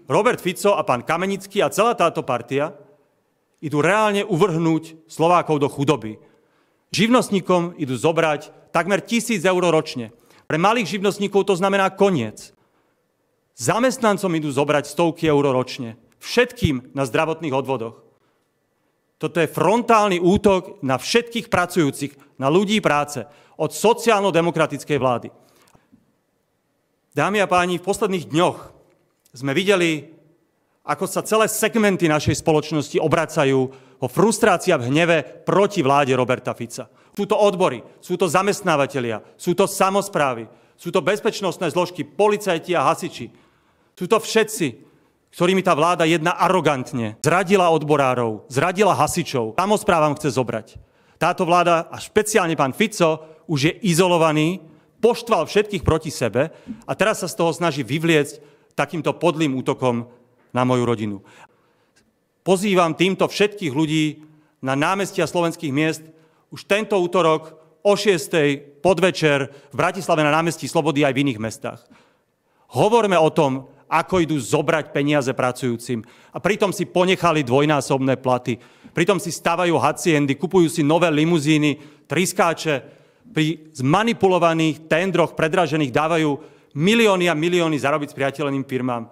Robert Fico a pán Kamenický a celá táto partia idú reálne uvrhnúť Slovákov do chudoby. Živnostníkom idú zobrať takmer 1 000 eur ročne. Pre malých živnostníkov to znamená koniec. Zamestnancom idú zobrať stovky eur ročne. Všetkým na zdravotných odvodoch. Toto je frontálny útok na všetkých pracujúcich, na ľudí práce, od sociálno-demokratickej vlády. Dámy a páni, v posledných dňoch sme videli, ako sa celé segmenty našej spoločnosti obracajú o frustrácii a v hneve proti vláde Roberta Fica. Sú to odbory, sú to zamestnávateľia, sú to samosprávy, sú to bezpečnostné zložky, policajti a hasiči. Sú to všetci, ktorými tá vláda jedná arogantne. Zradila odborárov, zradila hasičov, samosprávam chce zobrať. Táto vláda, a špeciálne pán Fico, už je izolovaný, poštval všetkých proti sebe a teraz sa z toho snaží vyvliecť takýmto podlým útokom na moju rodinu. Pozývam týmto všetkých ľudí na námestia slovenských miest už tento útorok o 6:00 podvečer v Bratislave na námestí Slobody aj v iných mestách. Hovorme o tom, ako idú zobrať peniaze pracujúcim. A pritom si ponechali dvojnásobné platy. Pritom si stavajú haciendy, kupujú si nové limuzíny, triskáče. Pri zmanipulovaných tendroch predražených dávajú milióny a milióny zarobiť spriateľeným firmám.